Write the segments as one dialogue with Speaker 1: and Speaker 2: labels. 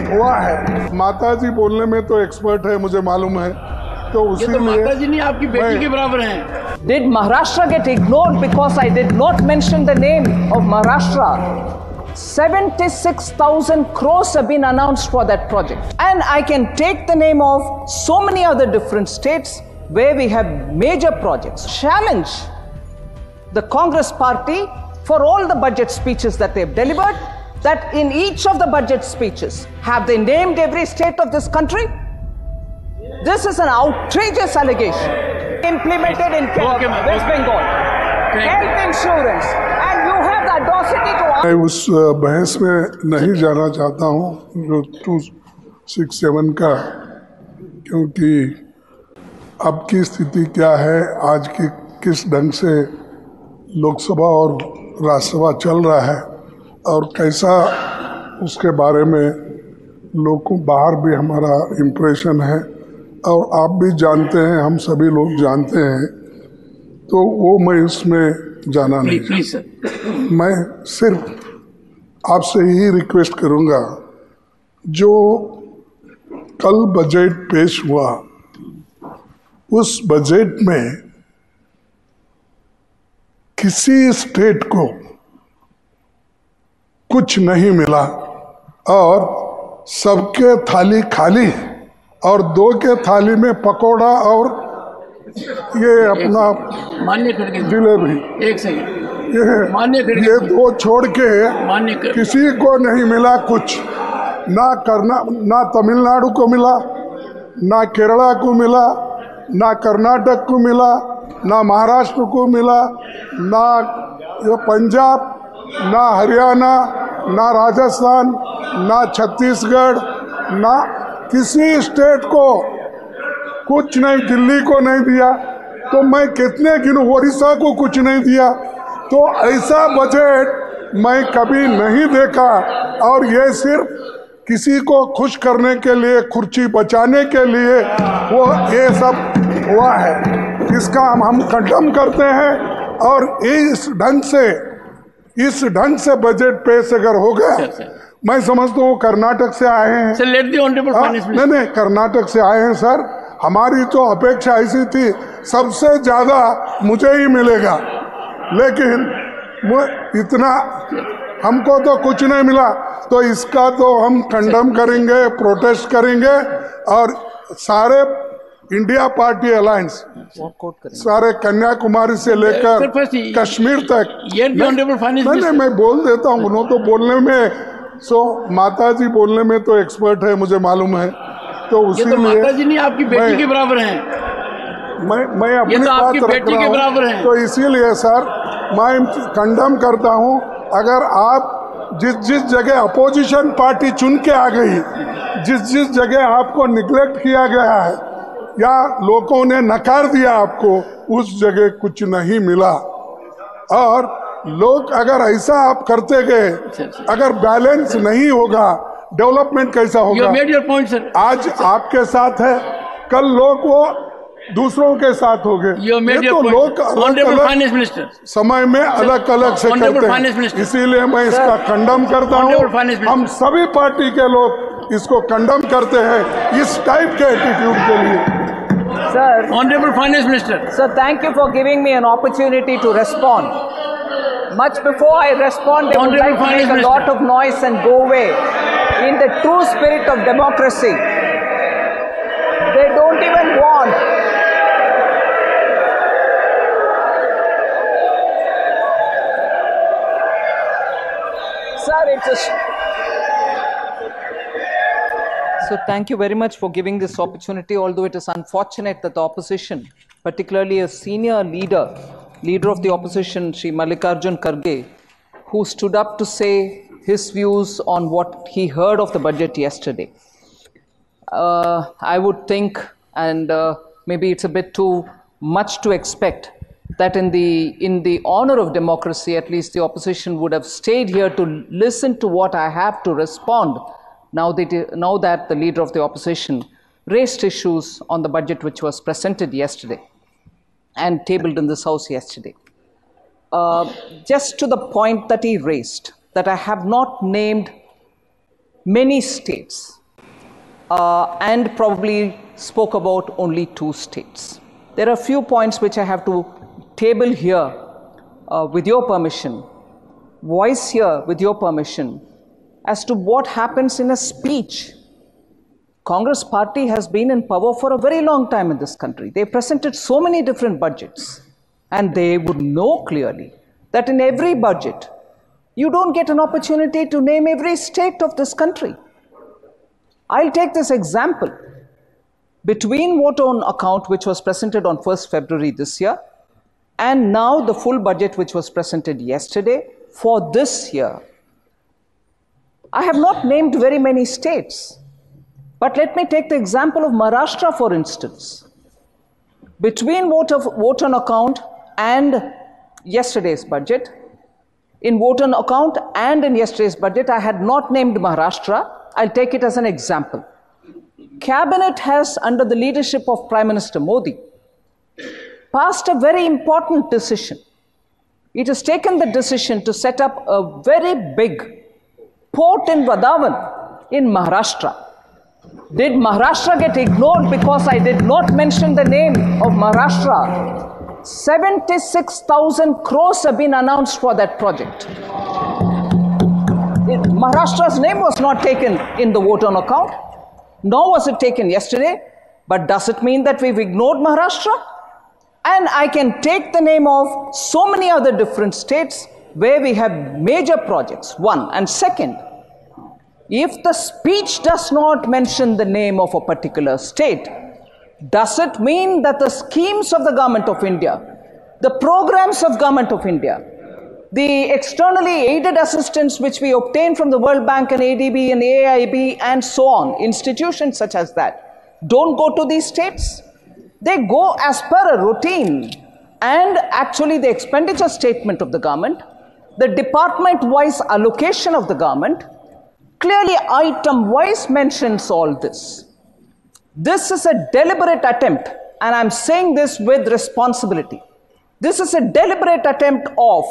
Speaker 1: हुआ है। माता जी बोलने में तो एक्सपर्ट है, मुझे मालूम है, तो उसी लिए
Speaker 2: माता जी नहीं आपकी बेटी के बराबर हैं।
Speaker 3: Did Maharashtra get ignored because I did not mention the name of Maharashtra? 76,000 crores have been announced for that project. And I can take the name of so many other different states where we have major projects. Challenge the Congress party for all the budget speeches that they've delivered, that in each of the budget speeches, have they named every state of this country? This is an outrageous allegation. Implemented in West Bengal, health insurance, and you have the audacity to...
Speaker 1: मैं उस बहस में नहीं जाना चाहता हूँ जो 267 का, क्योंकि अब की स्थिति क्या है, आज की किस ढंग से लोकसभा और राज्यसभा चल रहा है और कैसा, उसके बारे में लोगों बाहर भी हमारा इम्प्रेशन है और आप भी जानते हैं, हम सभी लोग जानते हैं, तो वो मैं इसमें जाना नहीं चाहता। मैं सिर्फ आपसे ही रिक्वेस्ट करूंगा, जो कल बजट पेश हुआ उस बजट में किसी स्टेट को कुछ नहीं मिला और सबके थाली खाली और दो के थाली में पकोड़ा और ये अपना जिलेबी,
Speaker 2: एक सेकंड,
Speaker 1: ये दो छोड़ के किसी को नहीं मिला कुछ। ना तमिलनाडु को मिला, ना केरला को मिला, ना कर्नाटक को मिला, ना महाराष्ट्र को मिला, ना पंजाब, ना हरियाणा, ना राजस्थान, ना छत्तीसगढ़, ना किसी स्टेट को कुछ नहीं, दिल्ली को नहीं दिया, तो मैं कितने गिनूं, ओडिशा को कुछ नहीं दिया। तो ऐसा बजट मैं कभी नहीं देखा और ये सिर्फ किसी को खुश करने के लिए, कुर्सी बचाने के लिए वो ये सब हुआ है। इसका हम कंडम करते हैं और इस ढंग से बजट पेश अगर हो गया, मैं समझता हूँ कर्नाटक से आए हैं
Speaker 2: sir, let the honourable finance minister.
Speaker 1: नहीं, कर्नाटक से आए हैं सर। हमारी तो अपेक्षा ऐसी थी सबसे ज्यादा मुझे ही मिलेगा, लेकिन वो इतना हमको तो कुछ नहीं मिला, तो इसका तो हम कंडम करेंगे, प्रोटेस्ट करेंगे और सारे इंडिया पार्टी अलायंस, सारे कन्याकुमारी से लेकर कश्मीर तक। नहीं, मैं बोल देता हूँ, उन्होंने तो बोलने में माता जी बोलने में तो एक्सपर्ट है, मुझे मालूम है, तो उसी लिए
Speaker 2: माता जी नहीं आपकी बेटी के बराबर हैं।
Speaker 1: मैं अपनी बात रख रहा हूँ, तो इसीलिए सर मैं कंडम करता हूँ। अगर आप जिस जगह अपोजिशन पार्टी चुन के आ गई, जिस जगह आपको निग्लेक्ट किया गया है या लोगों ने नकार दिया आपको, उस जगह कुछ नहीं मिला। और लोग अगर ऐसा आप करते गए, अगर बैलेंस नहीं होगा, डेवलपमेंट कैसा होगा? आज आपके साथ है, कल लोग वो दूसरों के साथ हो गए। ये तो लोग अलग समय में अलग अलग से करते हैं, इसीलिए मैं इसका कंडम करता हूँ। हम सभी पार्टी के लोग इसको कंडम करते हैं इस टाइप के एटीट्यूड के लिए।
Speaker 3: Sir,
Speaker 2: Honorable Finance Minister.
Speaker 3: Sir, thank you for giving me an opportunity to respond. Much before I respond, they would like to make a lot of noise and go away. In the true spirit of democracy, they don't even want. Sir, So thank you very much for giving this opportunity, although it is unfortunate that the opposition, particularly a senior leader of the opposition, Shri Mallikarjun Kharge, who stood up to say his views on what he heard of the budget yesterday. I would think, and maybe it's a bit too much to expect, that in the honor of democracy, at least the opposition would have stayed here to listen to what I have to respond, now that the leader of the opposition raised issues on the budget which was presented yesterday and tabled in this House yesterday. Just to the point that he raised, that I have not named many states and probably spoke about only 2 states. There are a few points which I have to table here with your permission, voice here with your permission, as to what happens in a speech. Congress party has been in power for a very long time in this country. They presented so many different budgets, and they would know clearly that in every budget, you don't get an opportunity to name every state of this country. I'll take this example. Between vote on account, which was presented on 1st February this year, and now the full budget which was presented yesterday for this year, I have not named very many states. But let me take the example of Maharashtra, for instance. Between vote on account and yesterday's budget, in vote on account and in yesterday's budget, I had not named Maharashtra. I'll take it as an example. Cabinet has, under the leadership of Prime Minister Modi, passed a very important decision. It has taken the decision to set up a very big port in Vadhavan in Maharashtra. Did Maharashtra get ignored because I did not mention the name of Maharashtra? 76,000 crores have been announced for that project. Maharashtra's name was not taken in the vote on account, nor was it taken yesterday. But does it mean that we've ignored Maharashtra? And I can take the name of so many other different states where we have major projects, one. And second, if the speech does not mention the name of a particular state, does it mean that the schemes of the Government of India, the programs of Government of India, the externally aided assistance which we obtain from the World Bank and ADB and AIB and so on, institutions such as that, don't go to these states? They go as per a routine. And actually the expenditure statement of the government, the department-wise allocation of the government, clearly item-wise mentions all this. This is a deliberate attempt, and I'm saying this with responsibility. This is a deliberate attempt of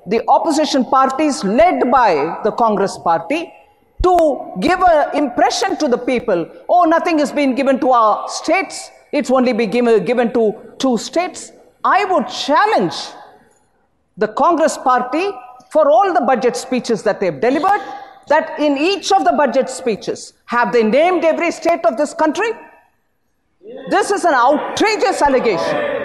Speaker 3: the opposition parties led by the Congress party to give an impression to the people, oh, nothing has been given to our states, it's only been given to 2 states. I would challenge the Congress party for all the budget speeches that they've delivered, that in each of the budget speeches, have they named every state of this country? This is an outrageous allegation.